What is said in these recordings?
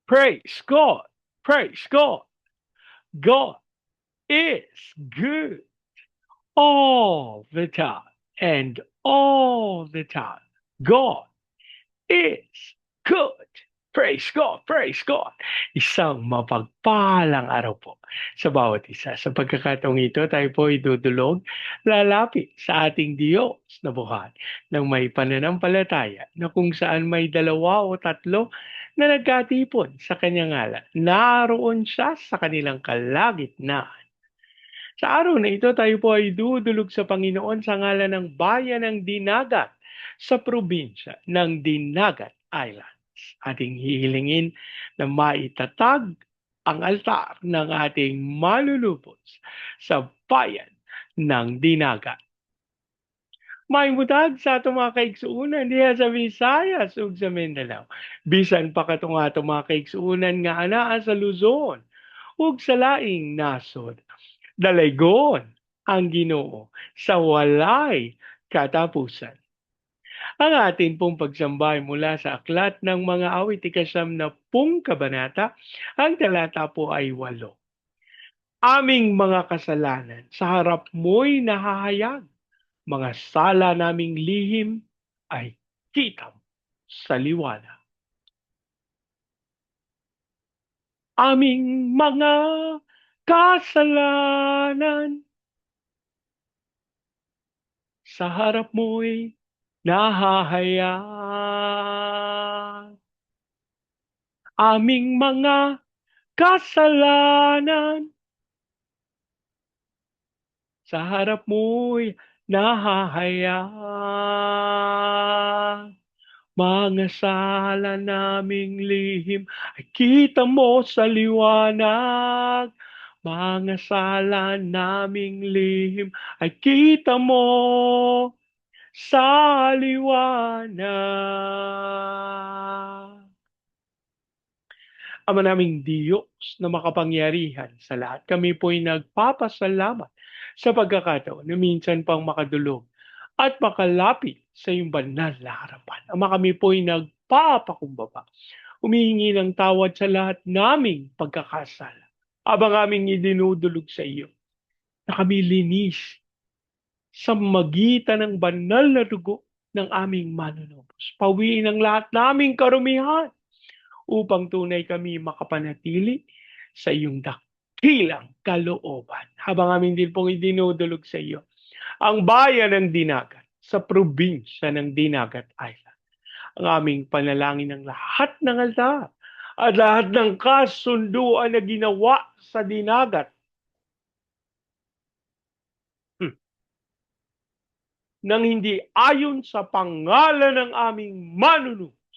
Praise God. Praise God. God is good all the time and all the time. God is good. Praise God, praise God. Isang mapagpalang araw po sa bawat isa. Sa pagkakataong ito, tayo po idudulog, lalapit sa ating Diyos na buhay ng may pananampalataya na kung saan may dalawa o tatlo na nagkatipon sa kanyang ngalan. Naroon siya sa kanilang kalagitnaan. Sa araw na ito, tayo po ay dudulog sa Panginoon sa ngalan ng bayan ng Dinagat sa probinsya ng Dinagat Islands. Ating hihilingin na maitatag ang altar ng ating malulubos sa bayan ng Dinagat. Maimutag sa itong mga kaigsuunan diya sa Visayas ug sa Mindanao. Bisan pa katong atong mga kaigsuunan nga anaa sa Luzon ug sa laing nasod. Dalaygon ang Ginoo sa walay katapusan. Ang atin pong pagsambay mula sa aklat ng mga awit ikasyam na pung kabanata, ang talata po ay 8. Aming mga kasalanan sa harap mo'y nahahayag, mga sala naming lihim ay kita mo sa liwanag. Aming mga kasalanan sa harap mo'y nahahayag. Aming mga kasalanan sa harap mo'y nahahayag. Mga sala naming lihim ay kita mo sa liwanag. Mga sala naming lihim ay kita mo sa liwanag. Ama naming Diyos na makapangyarihan sa lahat, kami po'y nagpapasalamat sa pagkakataon na minsan pang makadulog at makalapit sa iyong banal na harapan. Ama, kami po'y nagpapakumbaba, humihingi ng tawad sa lahat naming pagkakasala. Abang aming idinudulog sa iyo na kami linis sa magitan ng banal na dugo ng aming manunubos. Pawiin ang lahat naming karumihan upang tunay kami makapanatili sa iyong dakilang kalooban. Habang amin din pong idinudulog sa iyo ang bayan ng Dinagat sa probinsya ng Dinagat Island. Ang aming panalangin ng lahat ng altar at lahat ng kasunduan na ginawa sa Dinagat nang hindi ayon sa pangalan ng aming manunubos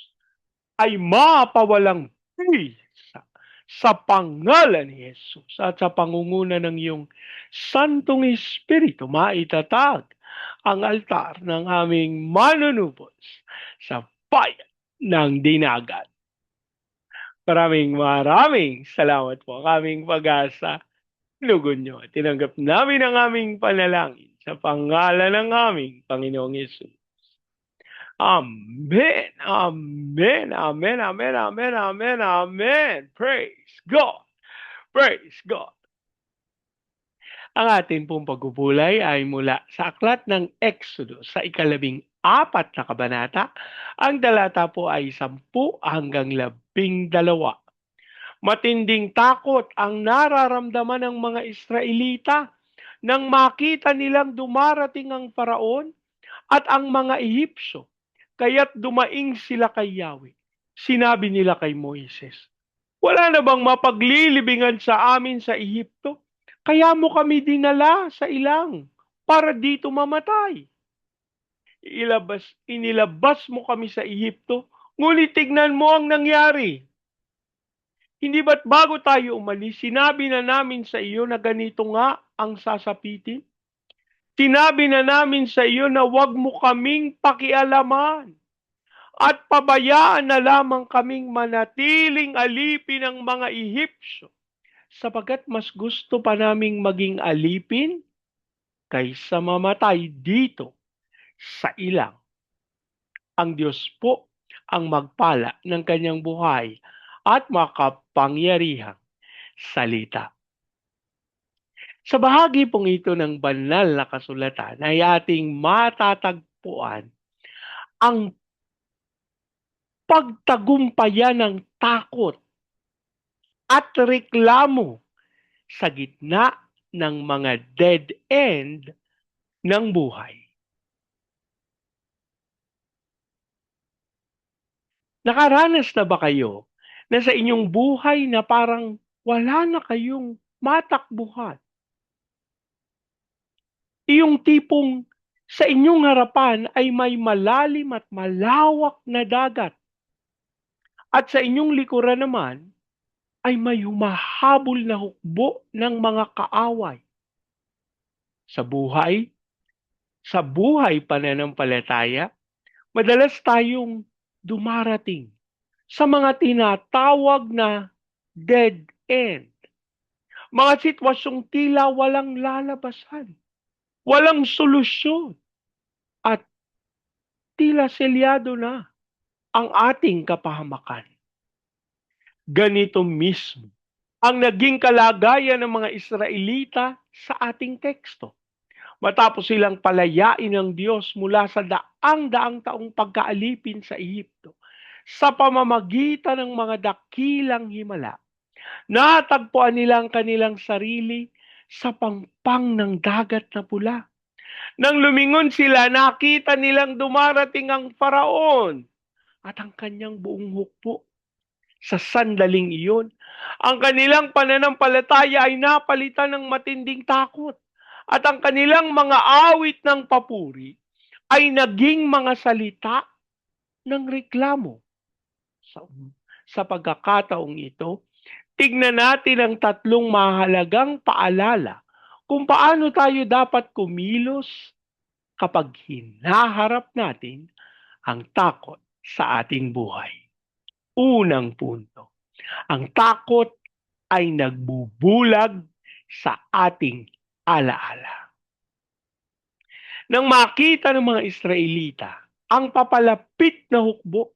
ay mapawalang bisa sa pangalan ni Jesus at sa pangunguna ng iyong Santong Espiritu maitatag ang altar ng aming manunubos sa bayan ng Dinagat. Maraming salamat po. Kaming pag-asa, lugon nyo. Tinanggap namin ang aming panalangin sa pangalan ng aming Panginoong Yesus. Amen. Amen. Amen. Amen. Amen. Amen. Amen. Praise God. Praise God. Ang ating pong pagpupulay ay mula sa aklat ng Exodus sa 14 na kabanata. Ang talata po ay 10 hanggang 12. Matinding takot ang nararamdaman ng mga Israelita nang makita nilang dumarating ang Paraon at ang mga Ehipsyo. Kaya't dumaing sila kay Yahweh. Sinabi nila kay Moises, wala na bang mapaglilibingan sa amin sa Ehipto? Kaya mo kami dinala sa ilang para dito mamatay. Inilabas mo kami sa Ehipto, ngunit tignan mo ang nangyari. Hindi ba't bago tayo umalis, sinabi na namin sa iyo na ganito nga ang sasapitin? Sinabi na namin sa iyo na huwag mo kaming pakialaman at pabayaan na lamang kaming manatiling alipin ng mga Ehipsyo sapagkat mas gusto pa naming maging alipin kaysa mamatay dito sa ilang. Ang Diyos po ang magpala ng kanyang buhay at makapangyarihang salita. Sa bahagi pong ito ng banal na kasulatan ay ating matatagpuan ang pagtagumpayan ng takot at reklamo sa gitna ng mga dead end ng buhay. Nakaranas na ba kayo na sa inyong buhay na parang wala na kayong matakbuhan? Iyong tipong sa inyong harapan ay may malalim at malawak na dagat. At sa inyong likuran naman ay may humahabol na hukbo ng mga kaaway. Sa buhay pananampalataya, madalas tayong dumarating sa mga tinatawag na dead end. Mga sitwasyong tila walang lalabasan, walang solusyon, at tila selyado na ang ating kapahamakan. Ganito mismo ang naging kalagayan ng mga Israelita sa ating teksto. Matapos silang palayain ng Diyos mula sa daang-daang taong pagkaalipin sa Ehipto, sa pamamagitan ng mga dakilang himala, natagpuan nila ang kanilang sarili sa pangpang ng dagat na pula. Nang lumingon sila, nakita nilang dumarating ang Faraon at ang kanyang buong hukbo. Sa sandaling iyon, ang kanilang pananampalataya ay napalitan ng matinding takot at ang kanilang mga awit ng papuri ay naging mga salita ng reklamo. Sa pagkakataong ito, tignan natin ang tatlong mahalagang paalala kung paano tayo dapat kumilos kapag hinaharap natin ang takot sa ating buhay. Unang punto, ang takot ay nagbubulag sa ating alaala. Nang makita ng mga Israelita ang papalapit na hukbo,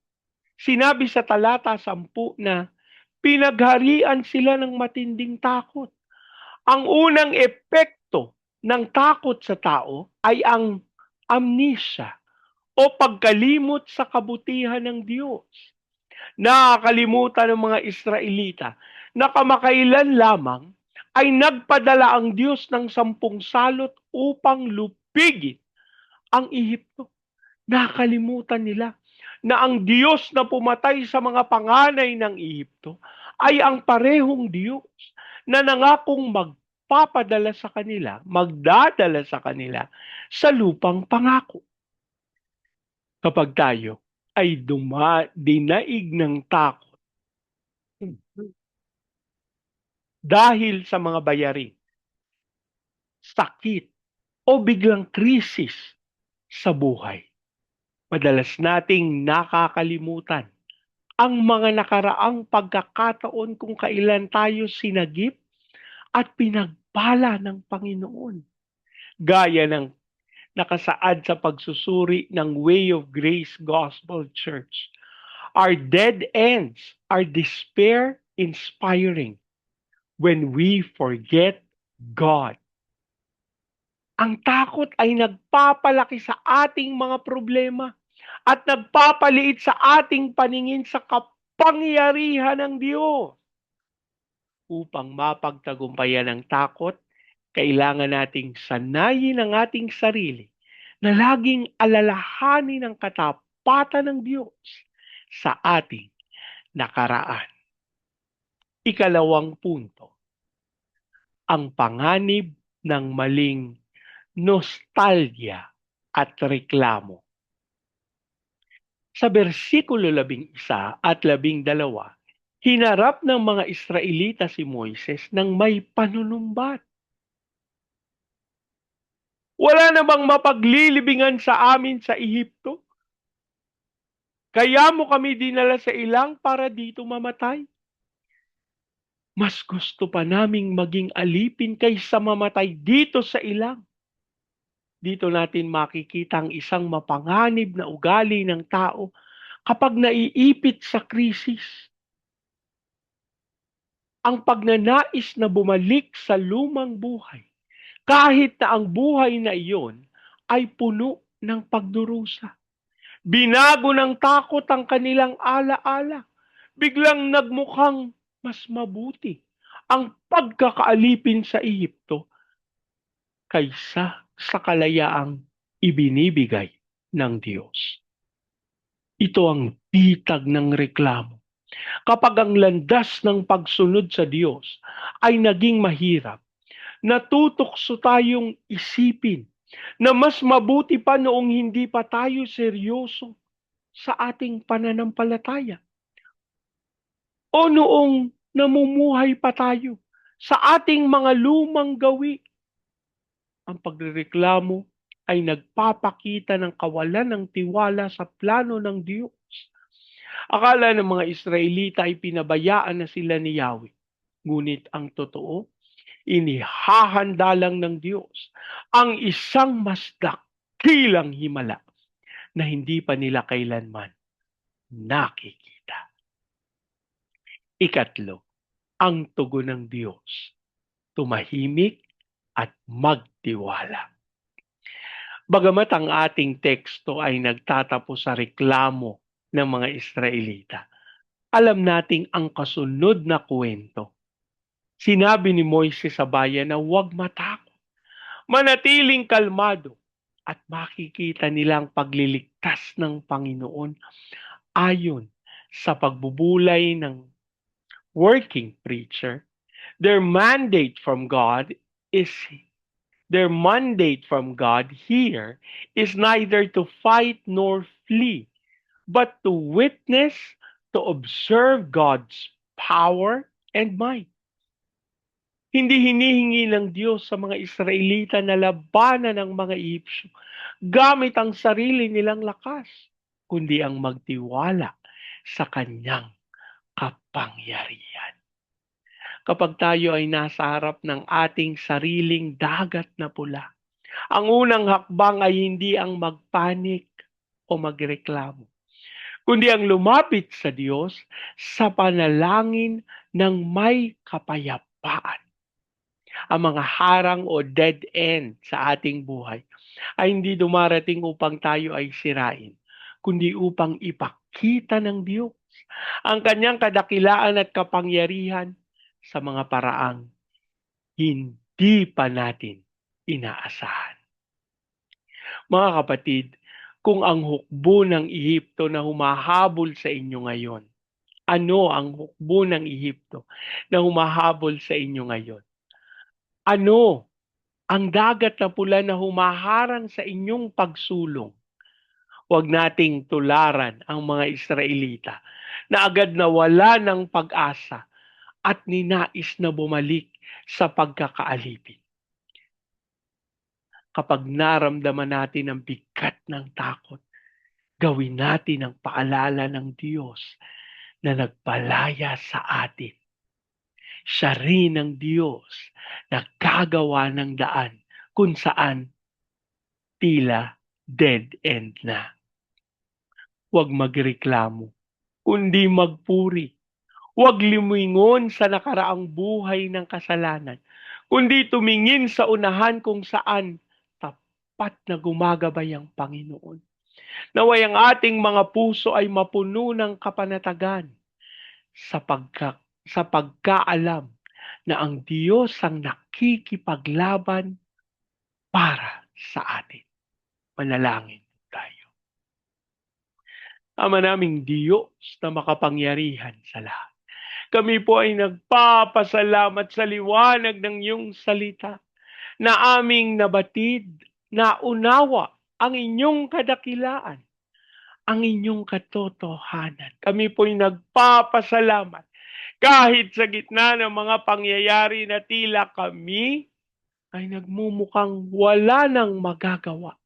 sinabi sa talata 10 na pinagharian sila ng matinding takot. Ang unang epekto ng takot sa tao ay ang amnesia o pagkalimot sa kabutihan ng Diyos. Nakakalimutan ng mga Israelita na kamakailan lamang ay nagpadala ang Diyos ng 10 salot upang lupigin ang Ehipto. Nakalimutan nila na ang Diyos na pumatay sa mga panganay ng Ehipto ay ang parehong Diyos na nangakong magdadala sa kanila sa lupang pangako. Kapag tayo ay dinaig ng takot dahil sa mga bayarin, sakit, o biglang krisis sa buhay, madalas nating nakakalimutan ang mga nakaraang pagkakataon kung kailan tayo sinagip at pinagpala ng Panginoon. Gaya ng nakasaad sa pagsusuri ng Way of Grace Gospel Church. Our dead ends are despair-inspiring when we forget God. Ang takot ay nagpapalaki sa ating mga problema at nagpapaliit sa ating paningin sa kapangyarihan ng Diyos. Upang mapagtagumpayan ang takot, kailangan nating sanayin ang ating sarili na laging alalahanin ang katapatan ng Diyos sa ating nakaraan. Ikalawang punto, ang panganib ng maling nostalgia at reklamo. Sa versikulo 11 at 12, hinarap ng mga Israelita si Moises ng may panunumbat. Wala na bang mapaglilibingan sa amin sa Ehipto? Kaya mo kami dinala sa ilang para dito mamatay? Mas gusto pa naming maging alipin kaysa mamatay dito sa ilang. Dito natin makikita ang isang mapanganib na ugali ng tao kapag naiipit sa krisis. ang pagnanais na bumalik sa lumang buhay, kahit na ang buhay na iyon ay puno ng pagdurusa. Binago ng takot ang kanilang alaala. Biglang nagmukhang mas mabuti ang pagkakaalipin sa Ehipto kaysa sa kalayaang ibinibigay ng Diyos. Ito ang bitag ng reklamo. Kapag ang landas ng pagsunod sa Diyos ay naging mahirap, natutokso tayong isipin na mas mabuti pa noong hindi pa tayo seryoso sa ating pananampalataya o noong namumuhay pa tayo sa ating mga lumang gawi. Ang pagrereklamo ay nagpapakita ng kawalan ng tiwala sa plano ng Diyos. Akala ng mga Israelita ay pinabayaan na sila ni Yahweh. Ngunit ang totoo, inihahanda lang ng Diyos ang isang mas dakilang himala na hindi pa nila kailanman nakikita. Ikatlo, ang tugon ng Diyos, tumahimik at magtiwala. Bagamat ang ating teksto ay nagtatapos sa reklamo ng mga Israelita, alam nating ang kasunod na kwento. Sinabi ni Moises sa bayan na huwag matakot, manatiling kalmado, at makikita nilang pagliligtas ng Panginoon ayon sa pagbubulay ng working preacher. Their mandate from God is Their mandate from God here is neither to fight nor flee, but to witness, to observe God's power and might. Hindi hinihingi ng Diyos sa mga Israelita na labanan ng mga Egyptyo gamit ang sarili nilang lakas, kundi ang magtiwala sa kanyang kapangyarihan. Kapag tayo ay nasa harap ng ating sariling dagat na pula, ang unang hakbang ay hindi ang magpanik o magreklamo, kundi ang lumapit sa Diyos sa panalangin ng may kapayapaan. Ang mga harang o dead end sa ating buhay ay hindi dumarating upang tayo ay sirain, kundi upang ipakita ng Diyos ang kanyang kadakilaan at kapangyarihan sa mga paraang hindi pa natin inaasahan. Mga kapatid, kung ang hukbo ng Ehipto na humahabol sa inyo ngayon, ano ang hukbo ng Ehipto na humahabol sa inyo ngayon? Ano ang dagat na pula na humaharang sa inyong pagsulong? Huwag nating tularan ang mga Israelita na agad nawala ng pag-asa at ninais na bumalik sa pagkakaalipin. Kapag naramdaman natin ang bigat ng takot, gawin natin ang paalala ng Diyos na nagpalaya sa atin. Siya rin ang Diyos na gagawa ng daan kung saan tila dead end na. Huwag magreklamo, kundi magpuri. Huwag lumingon sa nakaraang buhay ng kasalanan, kundi tumingin sa unahan kung saan tapat na gumagabay ang Panginoon. Naway ang ating mga puso ay mapuno ng kapanatagan sa pagkaalam na ang Diyos ang nakikipaglaban para sa atin. Manalangin tayo. Ama naming Diyos na makapangyarihan sa lahat, kami po ay nagpapasalamat sa liwanag ng iyong salita na aming nabatid, na unawa ang inyong kadakilaan, ang inyong katotohanan. Kami po ay nagpapasalamat kahit sa gitna ng mga pangyayari na tila kami ay nagmumukhang wala nang magagawa.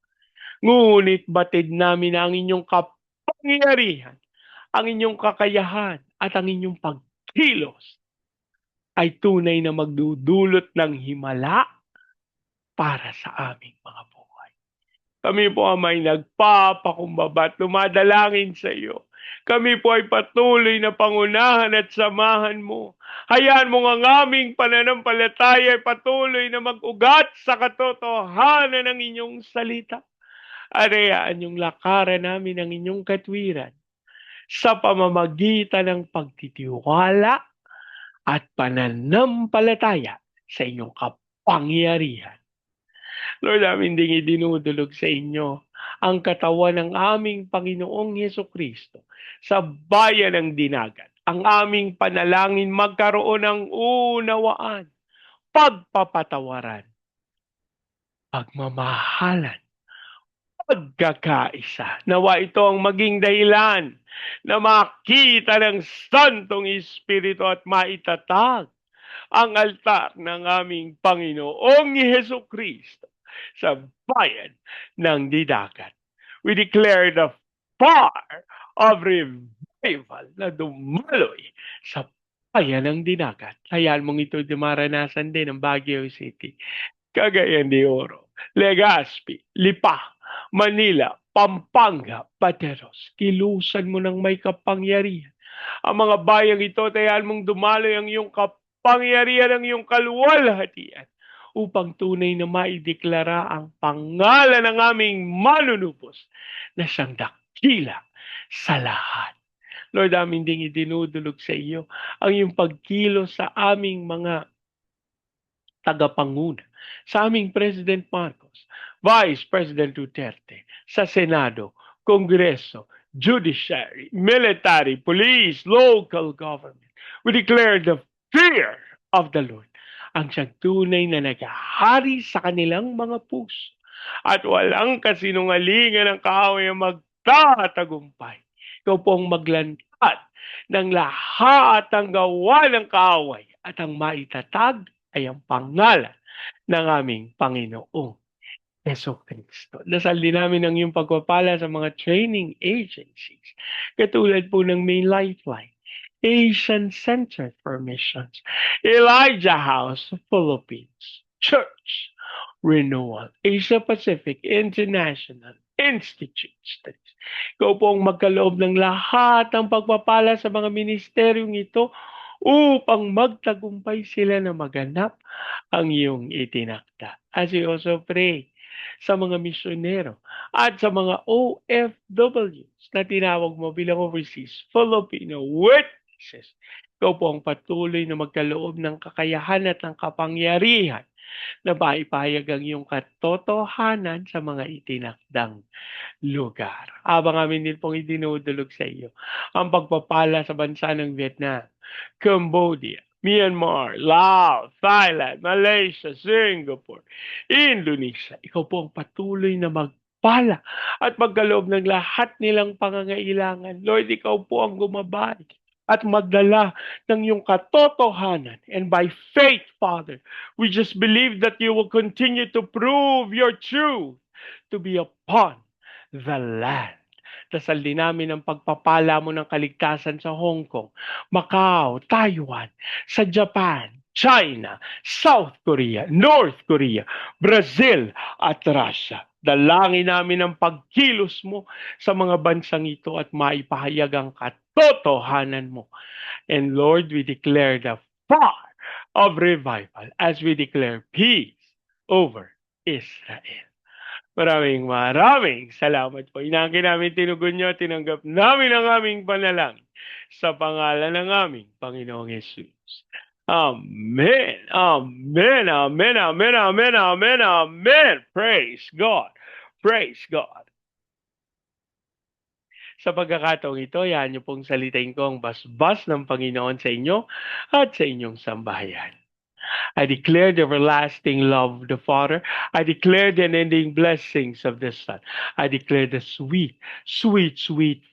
Ngunit batid namin ang inyong kapangyarihan, ang inyong kakayahan at ang inyong pagkilos ay tunay na magdudulot ng himala para sa aming mga buhay. Kami po ay nagpapakumbaba at lumadalangin sa iyo Kami po ay patuloy na pangunahan at samahan mo. Hayaan mo ang aming pananampalataya ay patuloy na mag-ugat sa katotohanan ng inyong salita. Arayaan yung lakaran namin ng inyong katwiran sa pamamagitan ng pagtitiwala at pananampalataya sa inyong kapangyarihan. Lord, namin ding idinudulog sa inyo ang katawan ng aming Panginoong Yeso Kristo sa bayan ng Dinagat. Ang aming panalangin magkaroon ng unawaan, pagpapatawaran, pagmamahalan, pagkakaisa. Nawa ito ang maging dahilan na makita ng Santong Espiritu at maitatag ang altar ng aming Panginoong Heso Kristo sa bayan ng Didagat. We declare the fire of revival na dumaloy sa bayan ng Didagat. Hayaan mong ito maranasan din ng Baguio City, Cagayan de Oro, Legazpi, Lipa, Manila, Pampanga, Pateros. Kilusan mo ng may kapangyarihan ang mga bayang ito, tayaan mong dumaloy ang iyong kapangyarihan ng iyong kaluwalhatian upang tunay na maideklara ang pangalan ng aming manunubos na siyang dakila sa lahat. Lord, amin ding idinudulog sa iyo ang iyong pagkilos sa aming mga tagapanguna, sa aming President Marcos, Vice President Duterte, sa Senado, Kongreso, Judiciary, Military, Police, Local Government. We declare the fear of the Lord ang siyang tunay na naghahari sa kanilang mga puso at walang kasinungalingan ng kaaway ang magtatagumpay. Ikaw pong maglantad ng lahat ng gawa ng kaaway at ang maitatag ay ang pangalan ng aming Panginoong Yeso Kristo. Dasal din namin ang iyong pagpapala sa mga training agencies, katulad po ng May Lifeline, Asian Center for Missions, Elijah House Philippines, Church Renewal, Asia Pacific International Institute Studies. Ikaw po ang magkaloob ng lahat ng pagpapala sa mga ministeryong ito upang magtagumpay sila na maganap ang iyong itinakda. As we also pray sa mga misyonero at sa mga OFWs na tinawag mo bilang overseas Filipino witnesses. Ikaw po ang patuloy na magkaloob ng kakayahan at ng kapangyarihan na maipahayag ang iyong katotohanan sa mga itinakdang lugar. Habang amin din pong idinudulog sa iyo ang pagpapala sa bansa ng Vietnam, Cambodia, Myanmar, Laos, Thailand, Malaysia, Singapore, Indonesia. Ikaw po ang patuloy na magpala at magkaloob ng lahat nilang pangangailangan. Lord, ikaw po ang gumabay at magdala ng iyong katotohanan. And by faith, Father, we just believe that you will continue to prove your truth to be upon the land. Dasal din namin ang pagpapala mo ng kaligtasan sa Hong Kong, Macau, Taiwan, sa Japan, China, South Korea, North Korea, Brazil at Russia. Dalangin namin ang pagkilos mo sa mga bansang ito at maipahayag ang katotohanan mo. And Lord, we declare the fire of revival as we declare peace over Israel. Maraming salamat po. Inangkin namin, tinugon nyo, tinanggap namin ang aming panalangin sa pangalan ng aming Panginoong Yesus. Amen. Amen. Amen. Amen. Amen. Amen. Amen. Praise God. Praise God. Sa pagkakataong ito, yan niyo pong salitain ko ang basbas ng Panginoon sa inyo at sa inyong sambahayan. I declare the everlasting love of the Father. I declare the unending blessings of the Son. I declare the sweet, sweet, sweet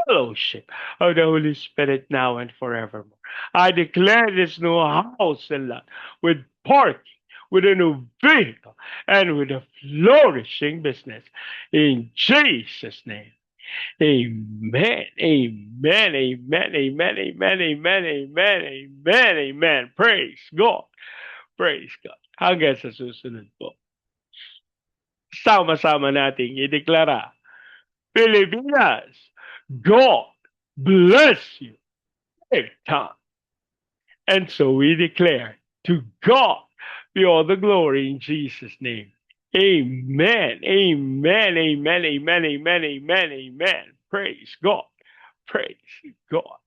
fellowship of the Holy Spirit now and forevermore. I declare this new house and lot with parking, with a new vehicle, and with a flourishing business. In Jesus' name. Amen. Amen. Amen. Amen. Amen. Amen. Amen. Amen. Amen. Praise God. Praise God. Hanggang sa susunod po. Sama-sama nating ideklara, Pilipinas, God bless you big time. And so we declare to God be all the glory in Jesus' name. Amen. Amen. Amen. Amen. Amen. Amen. Amen. Praise God. Praise God.